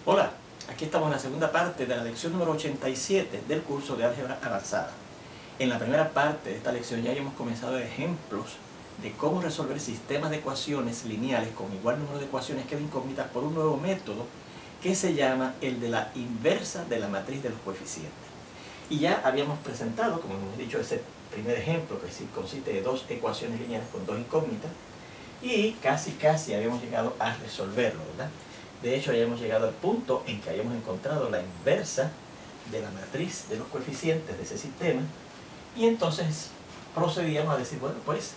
Hola, aquí estamos en la segunda parte de la lección número 87 del curso de álgebra avanzada. En la primera parte de esta lección ya hemos comenzado ejemplos de cómo resolver sistemas de ecuaciones lineales con igual número de ecuaciones que de incógnitas por un nuevo método que se llama el de la inversa de la matriz de los coeficientes. Y ya habíamos presentado, como hemos dicho, ese primer ejemplo que consiste de dos ecuaciones lineales con dos incógnitas y casi habíamos llegado a resolverlo, ¿verdad? De hecho, ya hemos llegado al punto en que hayamos encontrado la inversa de la matriz de los coeficientes de ese sistema y entonces procedíamos a decir, bueno, pues,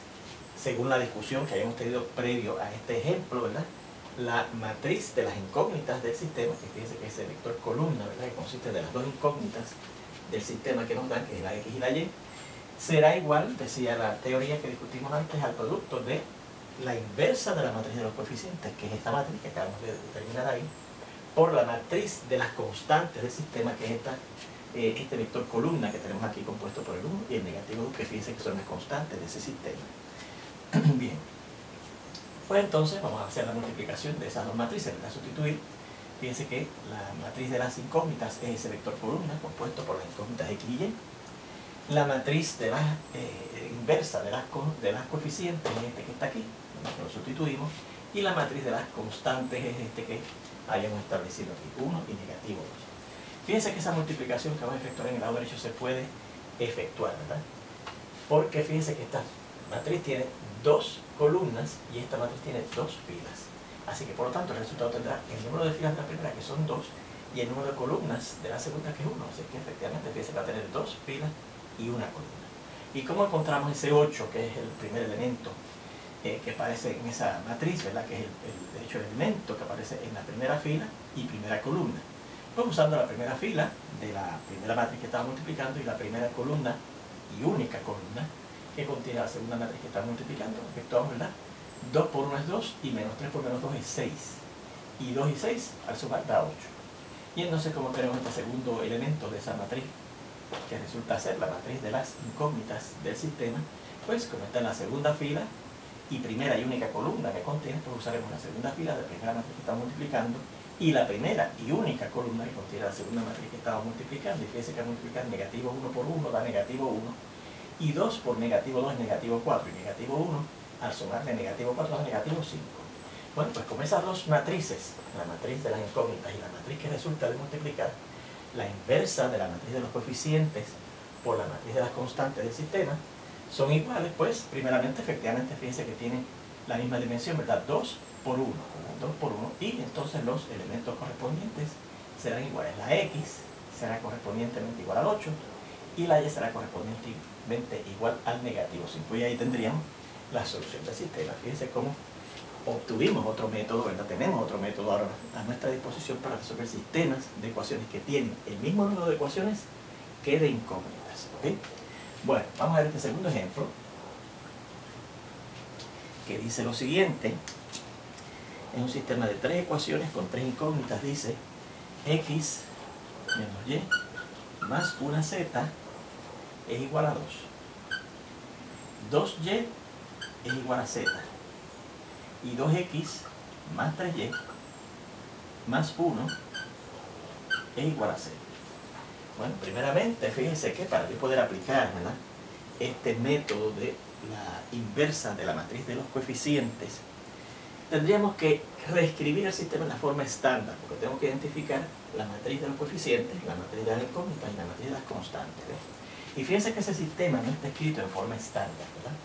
según la discusión que habíamos tenido previo a este ejemplo, ¿verdad? La matriz de las incógnitas del sistema, que fíjense que es el vector columna, ¿verdad? Que consiste de las dos incógnitas del sistema que nos dan, que es la X y la Y, será igual, decía la teoría que discutimos antes, al producto de la inversa de la matriz de los coeficientes, que es esta matriz que acabamos de determinar ahí, por la matriz de las constantes del sistema, que es este vector columna que tenemos aquí compuesto por el 1 y el negativo 2, que fíjense que son las constantes de ese sistema. Bien, pues entonces vamos a hacer la multiplicación de esas dos matrices, a sustituir. Fíjense que la matriz de las incógnitas es ese vector columna compuesto por las incógnitas X y Y. La matriz de la inversa de las coeficientes es este que está aquí, lo sustituimos, y la matriz de las constantes es este que hayamos establecido aquí, 1 y negativo 2. Fíjense que esa multiplicación que vamos a efectuar en el lado derecho se puede efectuar, ¿verdad? Porque fíjense que esta matriz tiene dos columnas y esta matriz tiene dos filas. Así que por lo tanto el resultado tendrá el número de filas de la primera, que son 2, y el número de columnas de la segunda, que es 1. Así que efectivamente fíjense que va a tener dos filas y una columna. ¿Y cómo encontramos ese 8, que es el primer elemento que aparece en esa matriz, ¿verdad? Que es de hecho el elemento que aparece en la primera fila y primera columna? Pues usando la primera fila de la primera matriz que estaba multiplicando y la primera columna y única columna que contiene la segunda matriz que estaba multiplicando, efectuamos, ¿verdad? 2 por 1 es 2 y menos 3 por menos 2 es 6. Y 2 y 6 al sumar da 8. Y entonces, como tenemos este segundo elemento de esa matriz, que resulta ser la matriz de las incógnitas del sistema, pues como está en la segunda fila y primera y única columna que contiene, pues usaremos la segunda fila de la primera matriz que estamos multiplicando y la primera y única columna que contiene la segunda matriz que estamos multiplicando. Y fíjense que al multiplicar negativo 1 por 1 da negativo 1 y 2 por negativo 2 es negativo 4 y negativo 1 al sumarle negativo 4 da negativo 5. Bueno, pues como esas dos matrices, la matriz de las incógnitas y la matriz que resulta de multiplicar, la inversa de la matriz de los coeficientes por la matriz de las constantes del sistema son iguales, pues primeramente efectivamente fíjense que tienen la misma dimensión, ¿verdad? 2 por 1, ¿verdad? 2 por 1, y entonces los elementos correspondientes serán iguales. La X será correspondientemente igual al 8 y la Y será correspondientemente igual al negativo 5, y ahí tendríamos la solución del sistema. Fíjense cómo obtuvimos otro método, ¿verdad? Tenemos otro método ahora a nuestra disposición para resolver sistemas de ecuaciones que tienen el mismo número de ecuaciones que de incógnitas, ¿ok? Bueno, vamos a ver este segundo ejemplo, que dice lo siguiente. Es un sistema de tres ecuaciones con tres incógnitas. Dice X menos Y más una Z es igual a 2. 2Y es igual a Z. Y 2x más 3y más 1 es igual a 0. Bueno, primeramente, fíjense que para yo poder aplicar, ¿verdad?, este método de la inversa de la matriz de los coeficientes, tendríamos que reescribir el sistema en la forma estándar, porque tengo que identificar la matriz de los coeficientes, la matriz de las incógnitas y la matriz de las constantes, ¿ves? Y fíjense que ese sistema no está escrito en forma estándar, ¿verdad?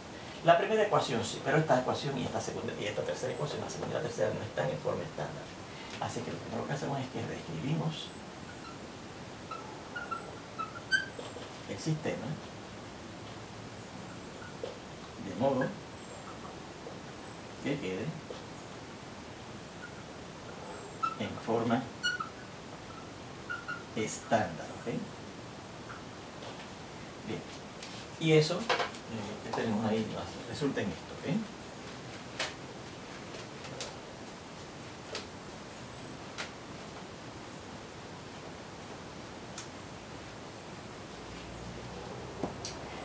La primera ecuación sí, pero esta ecuación y esta segunda y esta tercera ecuación, la segunda y la tercera, no están en forma estándar. Así que lo primero que hacemos es que reescribimos el sistema de modo que quede en forma estándar, ¿ok? Bien, y eso que tenemos ahí resulta en esto, ¿ok?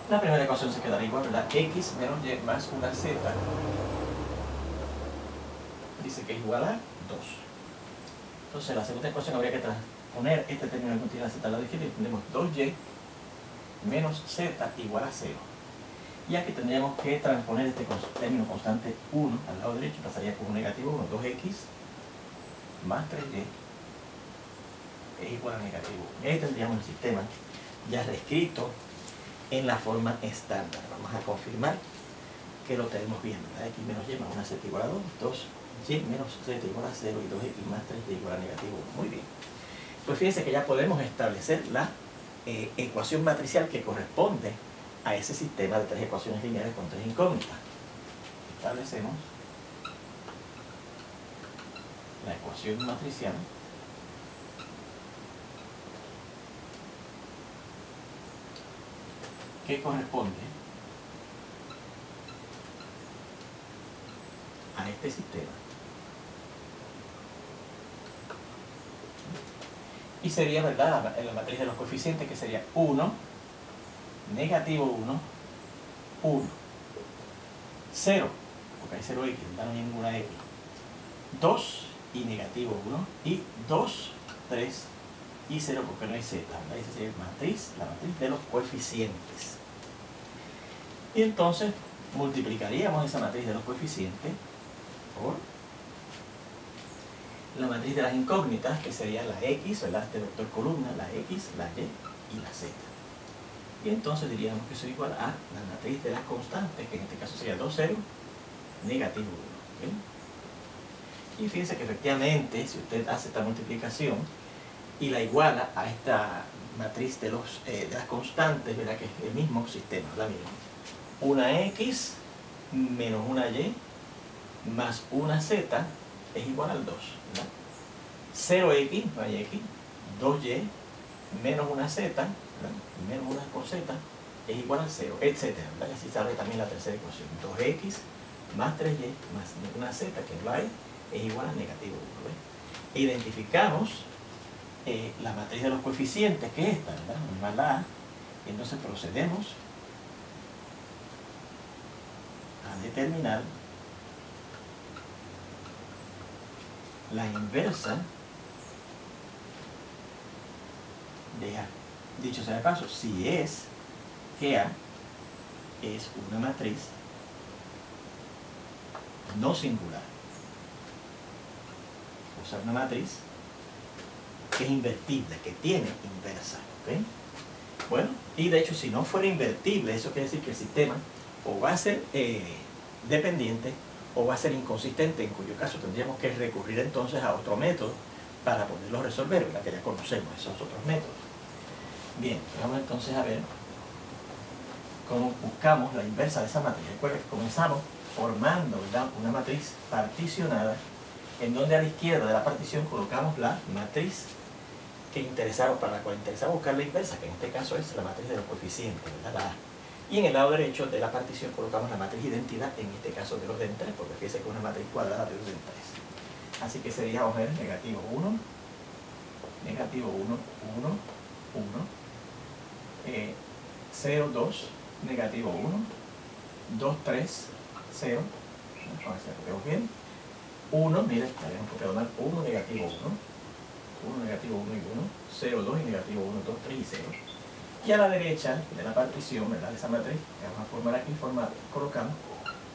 La primera ecuación se quedará igual, ¿verdad? X menos Y más una Z dice que es igual a 2. Entonces la segunda ecuación habría que transponer este término que contiene la z al lado izquierdo y tendremos 2y menos z igual a 0. Y aquí tendríamos que transponer este término constante 1 al lado derecho, pasaría por un negativo 1, 2x más 3y es igual a negativo 1. Y ahí tendríamos el sistema ya reescrito en la forma estándar. Vamos a confirmar que lo tenemos bien, ¿verdad? X menos y más 1 z igual a 2, 2y menos z igual a 0 y 2x más 3y igual a negativo 1. Muy bien. Pues fíjense que ya podemos establecer la ecuación matricial que corresponde a ese sistema de tres ecuaciones lineales con tres incógnitas. Establecemos la ecuación matricial que corresponde a este sistema. Y sería, ¿verdad?, la matriz de los coeficientes, que sería 1, negativo 1, 1, 0, porque hay 0x, no hay ninguna x, 2 y negativo 1, y 2, 3 y 0 porque no hay z, ¿verdad? Esa sería la matriz de los coeficientes. Y entonces multiplicaríamos esa matriz de los coeficientes por la matriz de las incógnitas, que sería la x, ¿verdad?, este vector columna, la x, la y y la z. Y entonces diríamos que eso es igual a la matriz de las constantes, que en este caso sería 2, 0, negativo 1. ¿Okay? Y fíjense que efectivamente, si usted hace esta multiplicación y la iguala a esta matriz de las constantes, verá que es el mismo sistema, la misma. Una x menos una y más una z es igual al 2, ¿verdad? 0x, no hay x, 2y menos una z, ¿verdad?, menos una por z es igual a 0, etc. ¿verdad? Y así sale también la tercera ecuación. 2x más 3y más una z, que es la es igual a negativo 1. ¿Ves? Identificamos la matriz de los coeficientes, que es esta, ¿verdad?, más la a, y entonces procedemos a determinar la inversa de A. Dicho sea de paso, si es que A es una matriz no singular, o sea, una matriz que es invertible, que tiene inversa, ¿ok? Bueno, y de hecho, si no fuera invertible, eso quiere decir que el sistema o va a ser dependiente o va a ser inconsistente, en cuyo caso tendríamos que recurrir entonces a otro método para poderlo resolver, ¿verdad?, que ya conocemos esos otros métodos. Bien, vamos entonces a ver cómo buscamos la inversa de esa matriz. Recuerden que comenzamos formando, ¿verdad?, una matriz particionada, en donde a la izquierda de la partición colocamos la matriz para la cual interesaba buscar la inversa, que en este caso es la matriz de los coeficientes, ¿verdad?, la A. Y en el lado derecho de la partición colocamos la matriz identidad, en este caso de orden 3, porque fíjense que es una matriz cuadrada de orden 3. Así que sería, vamos a ver, negativo 1, negativo 1, 1, 1, 0, 2, negativo 1, 2, 3, 0, a ver si lo copiamos bien, 1, miren, habíamos copiado mal, 1, negativo 1, 1, negativo 1 y 1, 0, 2 y negativo 1, 2, 3 y 0. Y a la derecha de la partición, ¿verdad?, de esa matriz, que vamos a formar aquí, colocamos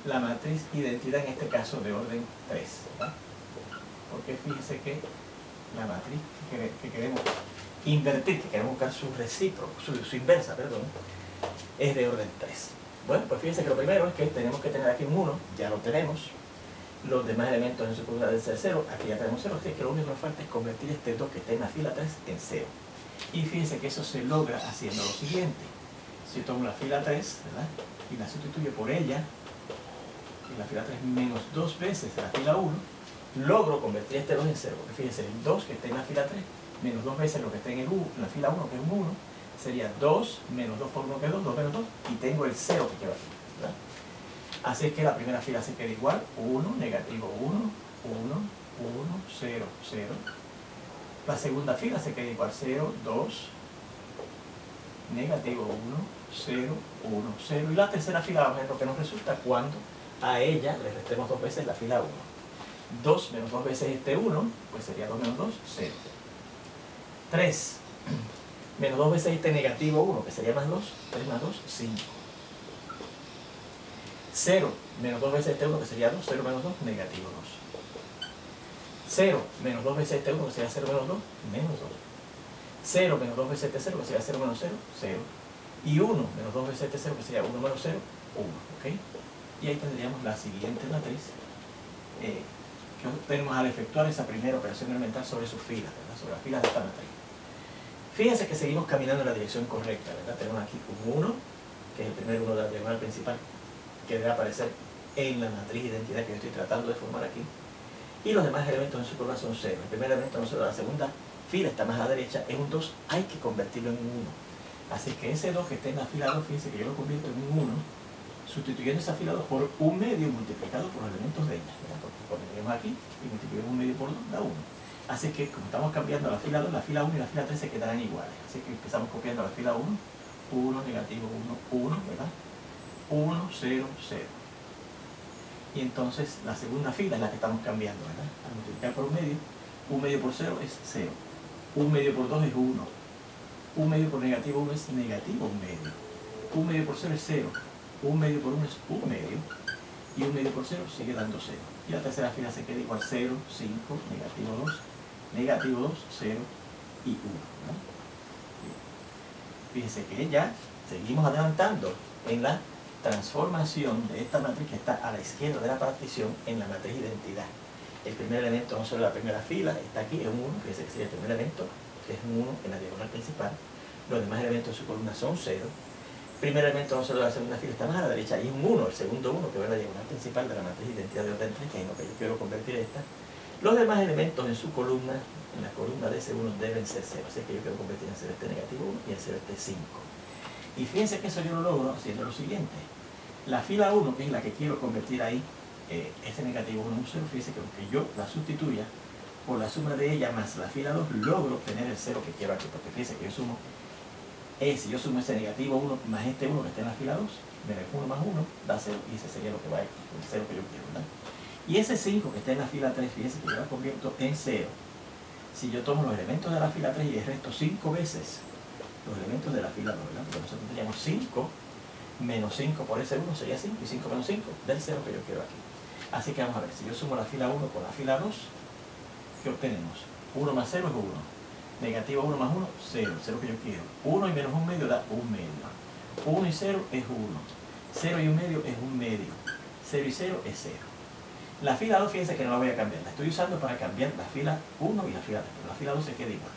la matriz identidad, en este caso de orden 3, ¿verdad? Porque fíjense que la matriz que queremos invertir, que queremos buscar su recíproco, su inversa, perdón, es de orden 3. Bueno, pues fíjense que lo primero es que tenemos que tener aquí un 1, ya lo tenemos. Los demás elementos en su curva deben ser 0, aquí ya tenemos 0, así que lo único que nos falta es convertir este 2 que está en la fila 3 en 0. Y fíjense que eso se logra haciendo lo siguiente. Si yo tomo la fila 3, ¿verdad?, y la sustituyo por ella, y la fila 3 menos 2 veces la fila 1, logro convertir este 2 en 0, porque fíjense, el 2 que está en la fila 3 menos 2 veces lo que está en la fila 1, que es un 1, sería 2 menos 2 por 1, que es 2, 2 menos 2, y tengo el 0 que quiero aquí, ¿verdad? Así es que la primera fila se queda igual, 1, negativo 1, 1, 1, 0, 0. La segunda fila se queda igual, 0, 2, negativo 1, 0, 1, 0. Y la tercera fila vamos a ver lo que nos resulta cuando a ella le restemos 2 veces la fila 1. 2 menos 2 veces este 1, pues sería 2 menos 2, 0. 3 menos 2 veces este negativo 1, que sería más 2, 3 más 2, 5. 0 menos 2 veces este 1, que sería 2, 0 menos 2, negativo 2. 0 menos 2 veces este 1, que sería 0 menos 2, menos 2. 0 menos 2 veces este 0, que sería 0 menos 0, 0. Y 1 menos 2 veces este 0, que sería 1 menos 0, 1. ¿Ok? Y ahí tendríamos la siguiente matriz que obtenemos al efectuar esa primera operación elemental sobre sus filas, ¿verdad? Sobre las filas de esta matriz. Fíjense que seguimos caminando en la dirección correcta, ¿verdad? Tenemos aquí un 1, que es el primer 1 de la diagonal principal, que debe aparecer en la matriz de identidad que yo estoy tratando de formar aquí. Y los demás elementos en su columna son 0. El primer elemento de la segunda fila está más a la derecha, es un 2, hay que convertirlo en un 1. Así que ese 2 que está en la fila 2, fíjense que yo lo convierto en un 1, sustituyendo esa fila 2 por un medio multiplicado por los elementos de ella, ¿verdad? Porque ponemos aquí y multiplicamos un medio por 2, da 1. Así que como estamos cambiando la fila 2, la fila 1 y la fila 3 se quedarán iguales. Así que empezamos copiando la fila 1, 1, negativo 1, 1, ¿verdad? 1, 0, 0. Y entonces la segunda fila es la que estamos cambiando, ¿verdad? Al multiplicar por un medio por 0 es 0. Un medio por 2 es 1. Un medio por negativo 1 es negativo un medio. Un medio por 0 es 0. Un medio por 1 es un medio. Y un medio por 0 sigue dando 0. Y la tercera fila se queda igual 0, 5, negativo 2, 0 y 1. ¿No? Fíjense que ya seguimos adelantando en la transformación de esta matriz que está a la izquierda de la partición en la matriz identidad. El primer elemento no solo la primera fila, está aquí, es un 1, fíjense que sería el primer elemento, que es un 1 en la diagonal principal. Los demás elementos de su columna son 0. El primer elemento no solo de la segunda fila está más a la derecha, y es un 1, el segundo 1 que va en la diagonal principal de la matriz identidad de orden 3, que es en lo que yo quiero convertir esta. Los demás elementos en su columna, en la columna de ese 1, deben ser 0, así que yo quiero convertir en 0 este negativo 1 y en 0 este 5. Y fíjense que eso yo lo logro haciendo lo siguiente. La fila 1, que es la que quiero convertir ahí, ese negativo 1 en un 0, fíjense que aunque yo la sustituya por la suma de ella más la fila 2, logro obtener el 0 que quiero aquí, porque fíjense que yo sumo, si yo sumo ese negativo 1 más este 1 que está en la fila 2, me da 1 más 1, da 0, y ese sería lo que va aquí, el 0 que yo quiero, ¿verdad? Y ese 5 que está en la fila 3, fíjense que yo la convierto en 0. Si yo tomo los elementos de la fila 3 y les resto 5 veces los elementos de la fila 2, ¿verdad? Porque nosotros teníamos 5 menos 5 por ese 1 sería 5, y 5 menos 5 del 0 que yo quiero aquí. Así que vamos a ver, si yo sumo la fila 1 con la fila 2, ¿qué obtenemos? 1 más 0 es 1. Negativo 1 más 1, 0, 0 que yo quiero. 1 y menos 1 medio da 1 medio. 1 y 0 es 1. 0 y 1 medio es 1 medio. 0 y 0 es 0. La fila 2, fíjense que no la voy a cambiar. La estoy usando para cambiar la fila 1 y la fila 3. Pero la fila 2 se queda igual.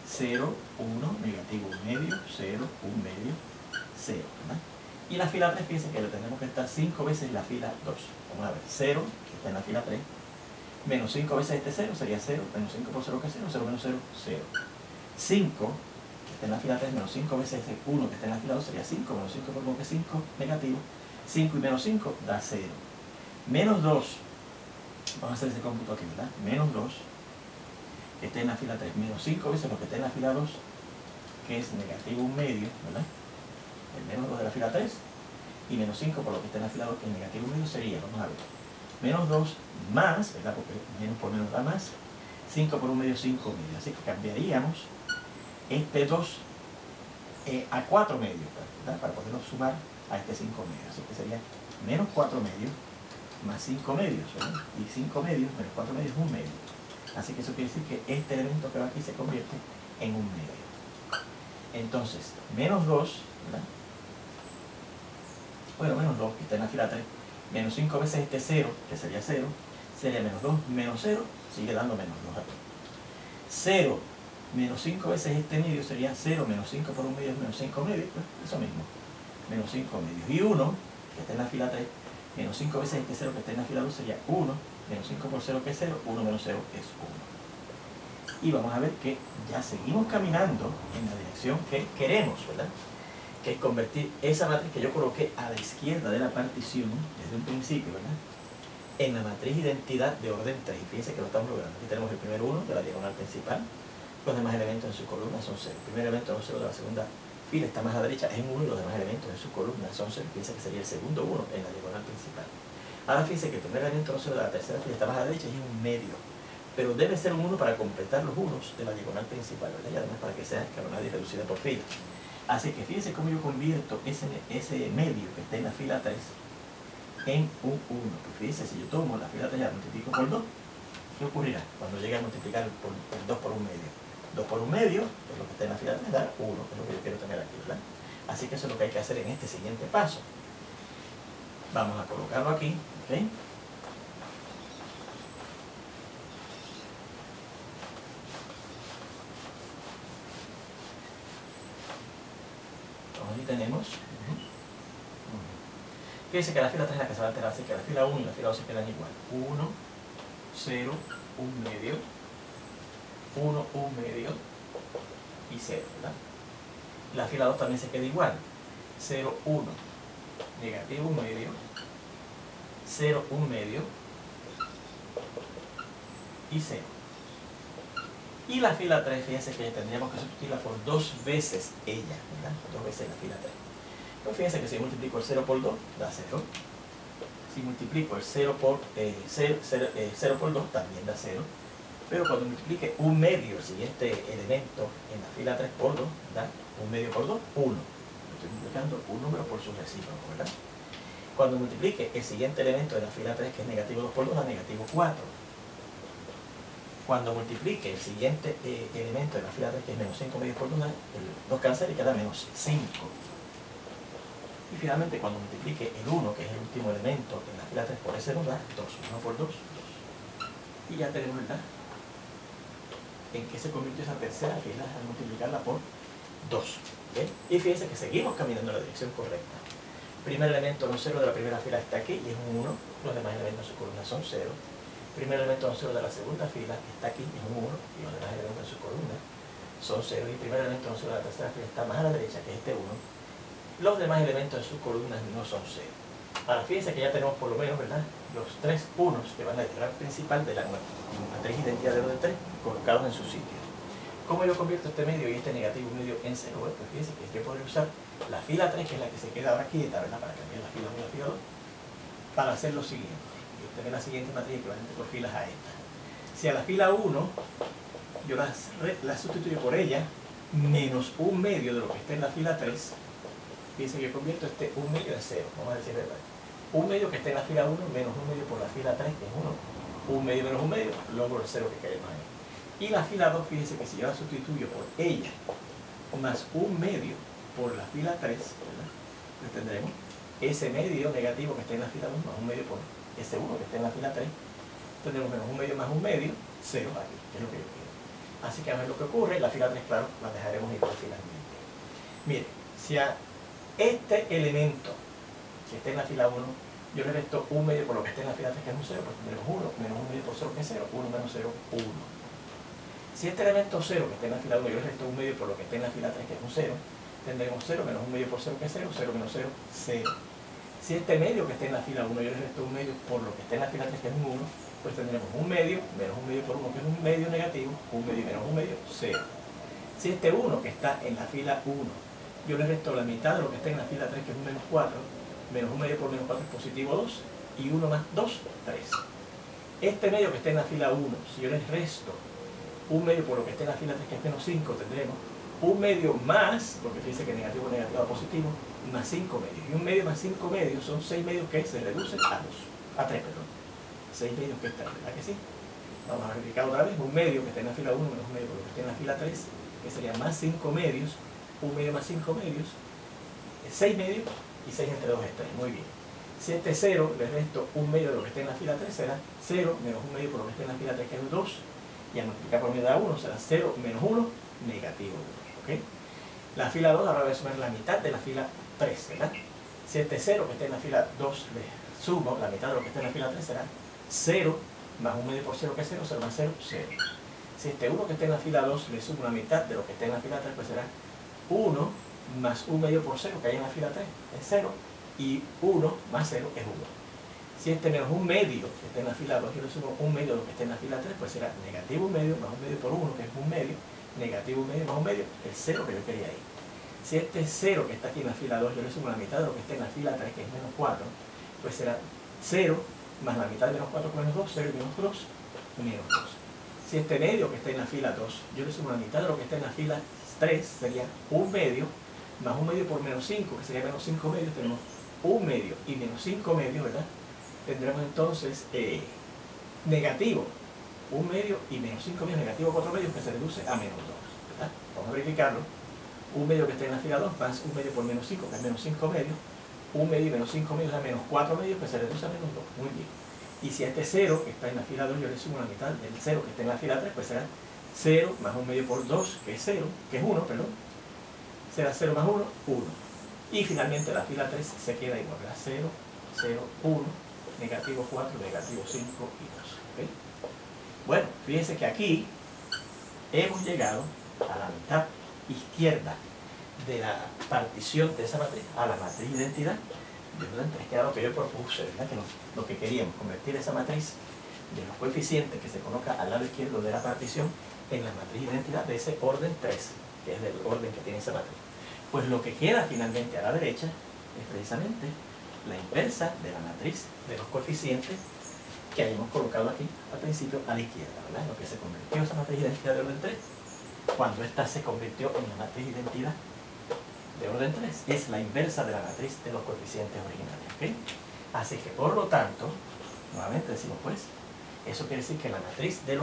0, 1, negativo 1 medio, 0, 1 medio, 0, ¿verdad? Y la fila 3, fíjense que le tenemos que estar 5 veces la fila 2. Vamos a ver, 0, que está en la fila 3, menos 5 veces este 0 sería 0, menos 5 por 0 que es 0, 0 menos 0, 0. 5, que está en la fila 3, menos 5 veces ese 1 que está en la fila 2 sería 5, menos 5 por 1 que es 5, negativo. 5 y menos 5 da 0. Menos 2, vamos a hacer ese cómputo aquí, ¿verdad? Menos 2, que está en la fila 3, menos 5 veces lo que está en la fila 2, que es negativo 1 medio, ¿verdad? El menos 2 de la fila 3, y menos 5 por lo que está en la fila 2, que es negativo 1 medio, sería, vamos a ver, menos 2 más, ¿verdad? Porque menos por menos da más, 5 por 1 medio, 5 medio. Así que cambiaríamos este 2 a 4 medios, ¿verdad? Para poderlo sumar a este 5 medios. Así que sería menos 4 medios más 5 medios, ¿verdad? Y 5 medios menos 4 medios es 1 medio. Así que eso quiere decir que este elemento que va aquí se convierte en 1 medio. Entonces, menos 2, ¿verdad? Bueno, menos 2, que está en la fila 3, menos 5 veces este 0, que sería 0, sería menos 2, menos 0, sigue dando menos 2 aquí. 0 menos 5 veces este medio sería 0, menos 5 por 1 medio es menos 5 medios, pues eso mismo, menos 5 medios. Y 1, que está en la fila 3, menos 5 veces este 0 que está en la fila 2 sería 1, menos 5 por 0 que es 0, 1 menos 0 es 1. Y vamos a ver que ya seguimos caminando en la dirección que queremos, ¿verdad? Que es convertir esa matriz que yo coloqué a la izquierda de la partición, desde un principio, ¿verdad? En la matriz identidad de orden 3. Y fíjense que lo estamos logrando. Aquí tenemos el primer 1 de la diagonal principal. Los demás elementos en su columna son 0. El primer elemento no 0 de la segunda fila está más a la derecha, es 1, y los demás elementos en su columna son 0. Fíjense que sería el segundo 1 en la diagonal principal. Ahora fíjense que el primer elemento no 0 de la tercera fila está más a la derecha y es un medio. Pero debe ser un 1 para completar los unos de la diagonal principal, ¿verdad? Y además para que sea escalonada y reducida por fila. Así que fíjense cómo yo convierto ese medio que está en la fila 3 en un 1. Pues fíjense, si yo tomo la fila 3 y la multiplico por 2, ¿qué ocurrirá cuando llegue a multiplicar el 2 por un medio? 2 por un medio, pues lo que está en la fila 3 da 1, que es lo que yo quiero tener aquí, ¿verdad? Así que eso es lo que hay que hacer en este siguiente paso. Vamos a colocarlo aquí, ¿ok? Ahí tenemos. Fíjense que la fila 3 es la que se va a alterar, así que la fila 1 y la fila 2 se quedan igual. 1, 0, 1 medio, 1, 1 medio y 0, ¿verdad? La fila 2 también se queda igual. 0, 1, negativo 1 medio, 0, 1 medio y 0. Y la fila 3, fíjense que tendríamos que sustituirla por 2 veces ella, ¿verdad? 2 veces la fila 3. Entonces fíjense que si multiplico el 0 por 2, da 0. Si multiplico el 0 por 2, también da 0. Pero cuando multiplique un medio, el siguiente elemento en la fila 3 por 2, da 1 medio por 2, 1. Estoy multiplicando un número por su recíproco, ¿verdad? Cuando multiplique el siguiente elemento de la fila 3, que es negativo 2 por 2, da negativo 4. Cuando multiplique el siguiente elemento de la fila 3, que es menos 5 medios por 2, el 2 cancela y queda menos 5. Y finalmente, cuando multiplique el 1, que es el último elemento en la fila 3 por ese 2, da 2. 1 por 2, 2. Y ya tenemos, ¿verdad?, en qué se convirtió esa tercera fila al multiplicarla por 2. ¿Okay? Y fíjense que seguimos caminando en la dirección correcta. Primer elemento no 0 de la primera fila está aquí y es un 1. Los demás elementos de su columna son 0. Primer elemento no 0 de la segunda fila está aquí y es un 1. Y los demás elementos de su columna son 0. Y el primer elemento no 0 de la tercera fila está más a la derecha, que es este 1. Los demás elementos de sus columnas no son 0. Ahora fíjense que ya tenemos por lo menos, ¿verdad?, los 3 unos que van a integral principal de la matriz identidad de 2 de 3 colocados en su sitio. ¿Cómo yo convierto este medio y este negativo medio en 0? Bueno, pues fíjense que yo podría usar la fila 3, que es la que se queda ahora quieta, ¿verdad?, para cambiar la fila 1 y la fila 2, para hacer lo siguiente. Y obtener la siguiente matriz equivalente por filas a esta. Si a la fila 1 yo la sustituyo por ella menos un medio de lo que está en la fila 3, fíjense que yo convierto este 1 medio en 0, vamos a decir, ¿verdad? 1 medio que está en la fila 1 menos 1 medio por la fila 3, que es 1. 1 medio menos 1 medio, logro el 0 que queremos ahí. Y la fila 2, fíjense que si yo la sustituyo por ella más 1 medio por la fila 3, ¿verdad?, pues tendremos ese medio negativo que está en la fila 1 más 1 medio por ese 1 que está en la fila 3. Tendremos menos 1 medio más 1 medio, 0 aquí, que es lo que yo quiero. Así que a ver lo que ocurre. La fila 3, claro, la dejaremos igual finalmente. Miren, si a este elemento que está en la fila 1 yo le resto 1 medio por lo que está en la fila 3, que es un 0, pues tendremos 1 menos 1 medio por 0, que es 0, 1 menos 0, 1. Si este elemento 0 que está en la fila 1 yo le resto 1 medio por lo que está en la fila 3, que es un 0, tendremos 0 menos 1 medio por 0, que es 0, 0 menos 0, 0. Si este medio que está en la fila 1 yo le resto 1 medio por lo que está en la fila 3, que es un 1, pues tendremos 1 medio menos 1 medio por 1, que es un medio negativo, 1 medio menos 1 medio, 0. Si este 1 que está en la fila 1 yo le resto la mitad de lo que está en la fila 3, que es un menos 4, menos 1 medio por menos 4 es positivo 2, y 1 más 2, 3. Este medio que está en la fila 1, si yo les resto 1 medio por lo que está en la fila 3, que es menos 5, tendremos 1 medio más, porque fíjense que negativo, negativo a positivo, más 5 medios. Y 1 medio más 5 medios son 6 medios que se reducen a 3, perdón. 6 medios que están, ¿verdad que sí? Vamos a verificar otra vez. 1 medio que está en la fila 1 menos 1 medio por lo que está en la fila 3, que sería más 5 medios, 1 medio más 5 medios, 6 medios, y 6 entre 2 es 3. Muy bien. Si este 0 le resto 1 medio de lo que está en la fila 3, será 0 menos 1 medio por lo que está en la fila 3, que es 2, y al multiplicar por medio da 1, será 0 menos 1, negativo 2. ¿Okay? La fila 2 ahora voy a sumar la mitad de la fila 3, ¿verdad? Si este 0 que está en la fila 2 le sumo la mitad de lo que está en la fila 3, será 0 más 1 medio por 0, que es 0, 0 más 0, 0. Si este 1 que está en la fila 2 le sumo la mitad de lo que está en la fila 3, pues será 1 más 1 medio por 0, que hay en la fila 3, es 0, y 1 más 0 es 1. Si este menos 1 medio que está en la fila 2, yo le sumo 1 medio de lo que está en la fila 3, pues será negativo 1 medio más 1 medio por 1, que es 1 medio, negativo 1 medio más 1 medio, el 0 que yo quería ahí. Si este 0 que está aquí en la fila 2, yo le sumo la mitad de lo que está en la fila 3, que es menos 4, pues será 0 más la mitad de menos 4 con menos 2, 0 y menos 2, menos 2. Si este medio que está en la fila 2, yo le sumo la mitad de lo que está en la fila 3, sería 1 medio, más 1 medio por menos 5, que sería menos 5 medios, tenemos 1 medio y menos 5 medios, ¿verdad? Tendremos entonces negativo 1 medio y menos 5 medios, negativo 4 medios, que se reduce a menos 2, ¿verdad? Vamos a verificarlo. 1 medio que está en la fila 2 más 1 medio por menos 5, que es menos 5 medios. 1 medio y menos 5 medios es menos 4 medios, que se reduce a menos 2. Muy bien. Y si a este 0 que está en la fila 2 yo le sumo la mitad del 0 que está en la fila 3, pues será 0 más 1 medio por 2, que es 0, que es 1, perdón. Será 0 más 1, 1. Y finalmente la fila 3 se queda igual, ¿verdad? 0, 0, 1, negativo 4, negativo 5 y 2. ¿Okay? Bueno, fíjense que aquí hemos llegado a la mitad izquierda de la partición de esa matriz, a la matriz de identidad de orden 3, que era lo que yo propuse, ¿verdad? Que lo que queríamos, convertir esa matriz de los coeficientes que se coloca al lado izquierdo de la partición en la matriz de identidad de ese orden 3, que es del orden que tiene esa matriz. Pues lo que queda finalmente a la derecha es precisamente la inversa de la matriz de los coeficientes que hayamos colocado aquí al principio a la izquierda, ¿verdad? Lo que se convirtió esa matriz de identidad de orden 3, cuando esta se convirtió en la matriz de identidad de orden 3, es la inversa de la matriz de los coeficientes originales, ¿ok? Así que, por lo tanto, nuevamente decimos pues, eso quiere decir que la matriz de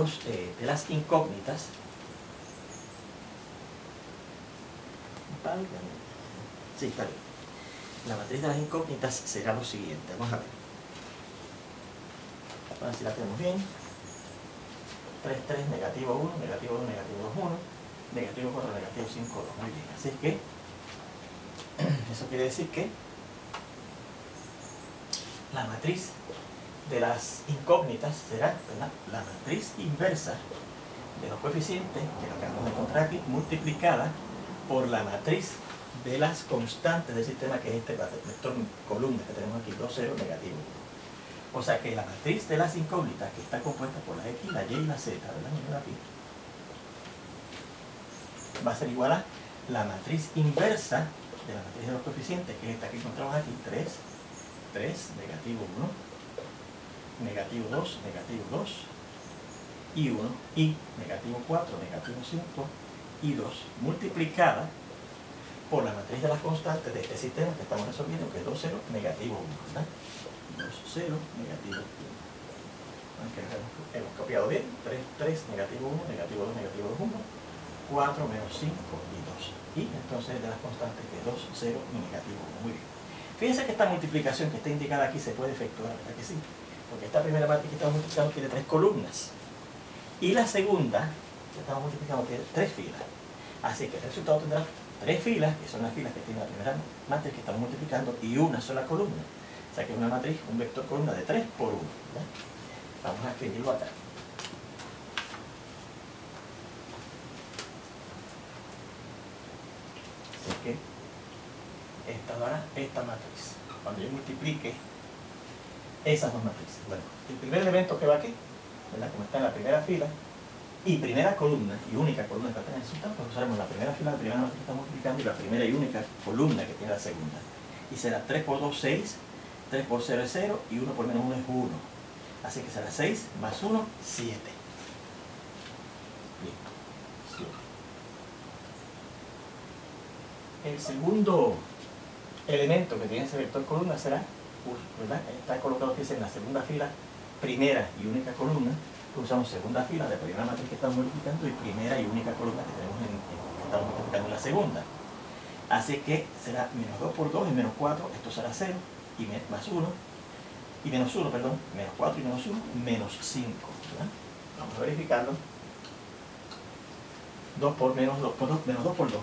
las incógnitas, sí, está bien. La matriz de las incógnitas será lo siguiente, vamos a ver. A ver si la tenemos bien. 3, 3, negativo 1, negativo 2, negativo 2, 1, negativo 4, negativo 5, 2. Muy bien, así que eso quiere decir que la matriz de las incógnitas será, ¿verdad?, la matriz inversa de los coeficientes, que lo acabamos de encontrar aquí, multiplicada por la matriz de las constantes del sistema, que es este vector columna que tenemos aquí, 2, 0, negativo 1. O sea que la matriz de las incógnitas, que está compuesta por la X, la Y y la Z, ¿verdad?, miren aquí, va a ser igual a la matriz inversa de la matriz de los coeficientes, que es esta que encontramos aquí, 3, 3, negativo 1, negativo 2, negativo 2, y 1, y negativo 4, negativo 5, y 2, multiplicada por la matriz de las constantes de este sistema que estamos resolviendo, que es 2, 0, negativo 1, ¿verdad? 2, 0, negativo 1. Aunque hemos copiado bien, 3, 3, negativo 1, negativo 2, negativo 2, 1, 4, menos 5 y 2. Y entonces de las constantes que 2, 0 y negativo 1. Muy bien. Fíjense que esta multiplicación que está indicada aquí se puede efectuar, ¿verdad que sí? Porque esta primera matriz que estamos multiplicando tiene 3 columnas. Y la segunda, que estamos multiplicando, tiene 3 filas. Así que el resultado tendrá 3 filas, que son las filas que tiene la primera matriz que estamos multiplicando, y una sola columna. O sea que es una matriz, un vector columna de 3 por 1. ¿verdad? Vamos a escribirlo acá. Así que esta dará esta matriz. Cuando yo multiplique esas dos matrices. Bueno, el primer elemento que va aquí, ¿verdad?, como está en la primera fila, y primera columna, y única columna que va a tener el resultado, pues usaremos la primera fila de la primera matriz que estamos multiplicando y la primera y única columna que tiene la segunda. Y será 3 por 2, 6, 3 por 0 es 0, y 1 por menos 1 es 1. Así que será 6 más 1, 7. Bien, 7. El segundo elemento que tiene ese vector columna será, ¿verdad?, está colocado en la segunda fila, primera y única columna. Usamos segunda fila de la primera matriz que estamos multiplicando y primera y única columna que tenemos que estamos multiplicando en la segunda. Así que será menos 2 por 2 y menos 4, esto será 0, y más 1, y menos 1, perdón, menos 4 y menos 1, menos 5. ¿verdad? Vamos a verificarlo. 2 por menos 2 por 2, menos 2 por 2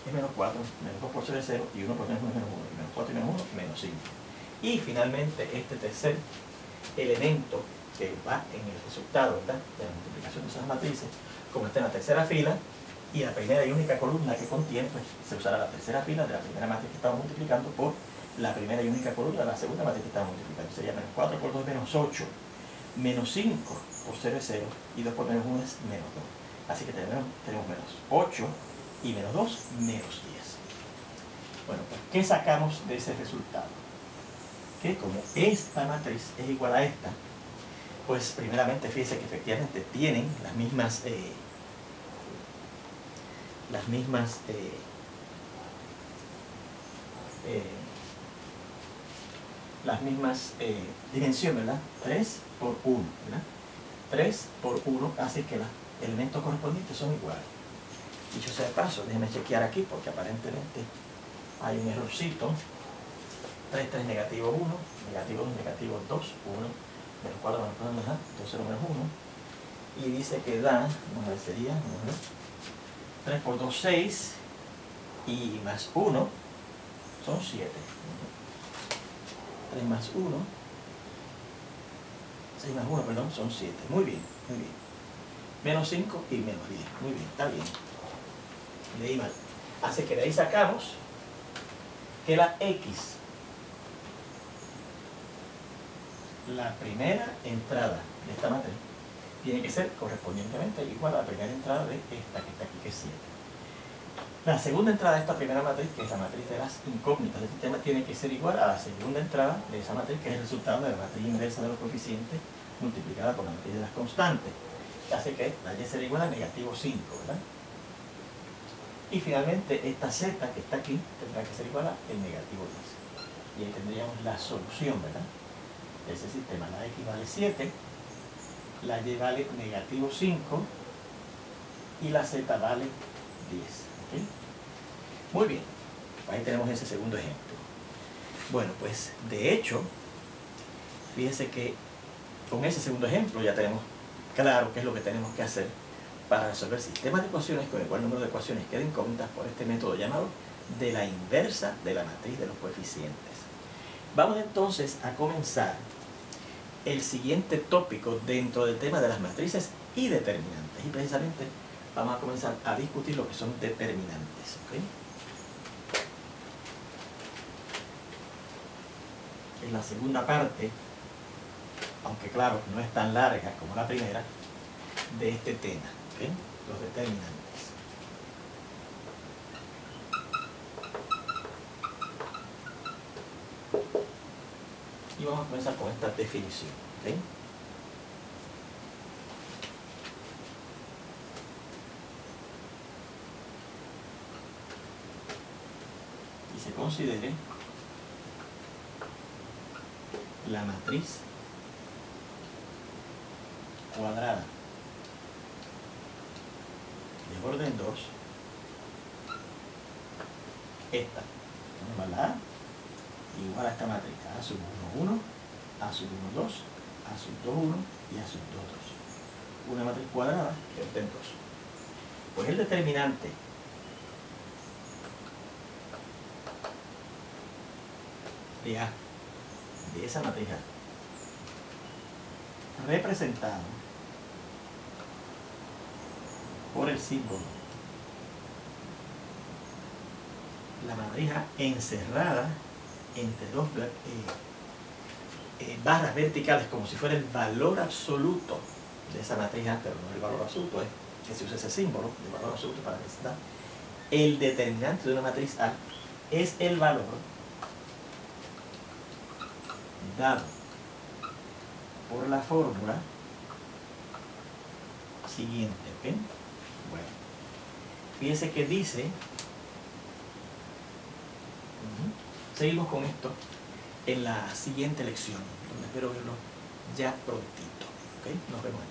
es menos 4, menos 2 por 0 es 0, y 1 por menos 1 es menos 1, y menos 4 y menos 1, menos 5. Y finalmente este tercer elemento que va en el resultado, ¿verdad?, de la multiplicación de esas matrices, como está en la tercera fila, y la primera y única columna que contiene, pues se usará la tercera fila de la primera matriz que estamos multiplicando por la primera y única columna de la segunda matriz que estamos multiplicando. Sería menos 4 por 2 es menos 8, menos 5 por 0 es 0, y 2 por menos 1 es menos 2. Así que tenemos menos 8 y menos 2, menos 10. Bueno, pues, ¿qué sacamos de ese resultado? que como esta matriz es igual a esta, pues primeramente fíjese que efectivamente tienen las mismas dimensiones, ¿verdad? 3 por 1, ¿verdad? 3 por 1 hace que los elementos correspondientes son iguales. Dicho sea de paso, déjeme chequear aquí porque aparentemente hay un errorcito. 3, 3, negativo 1, negativo 2, negativo 2, 1, menos 4, menos 4, menos 2, 0, menos 1. Y dice que da, vamos a ver, sería, vamos a ver, 3 por 2, 6, y más 1 son 7. 3 más 1, 6 más 1, perdón, son 7. Muy bien, muy bien. Menos 5 y menos 10. Muy bien, está bien. Leí mal. Así que de ahí sacamos que la X, la primera entrada de esta matriz, tiene que ser correspondientemente igual a la primera entrada de esta que está aquí, que es 7. La segunda entrada de esta primera matriz, que es la matriz de las incógnitas del sistema, tiene que ser igual a la segunda entrada de esa matriz, que es el resultado de la matriz inversa de los coeficientes multiplicada por la matriz de las constantes. Así que la y será igual a negativo 5, ¿verdad? Y finalmente esta z que está aquí tendrá que ser igual a el negativo 10. Y ahí tendríamos la solución, ¿verdad? De ese sistema. La x vale 7, la y vale negativo 5 y la z vale 10. ¿Okay? Muy bien, ahí tenemos ese segundo ejemplo. Bueno, pues de hecho, fíjese que con ese segundo ejemplo ya tenemos claro qué es lo que tenemos que hacer para resolver sistemas de ecuaciones con el cual número de ecuaciones queda incógnitas por este método llamado de la inversa de la matriz de los coeficientes. Vamos entonces a comenzar el siguiente tópico dentro del tema de las matrices y determinantes. Y precisamente vamos a comenzar a discutir lo que son determinantes. ¿Okay? En la segunda parte, aunque claro, no es tan larga como la primera, de este tema, ¿okay? Los determinantes. Y vamos a comenzar con esta definición. ¿Okay? Y se considere la matriz cuadrada de orden 2, esta, la A, igual a esta matriz, A sub 1, 1, A sub 1, 2, A sub 2, 1 y A sub 2, 2. Una matriz cuadrada de orden 2. Pues el determinante de A, de esa matriz A, representado por el símbolo, la matriz A encerrada entre dos barras verticales, como si fuera el valor absoluto de esa matriz A, pero no el valor absoluto, es que se usa ese símbolo de valor absoluto para presentar. El determinante de una matriz A es el valor dado por la fórmula siguiente, ¿ok? Bueno, fíjense que dice, seguimos con esto en la siguiente lección, donde espero verlo ya prontito, ¿ok? Nos vemos.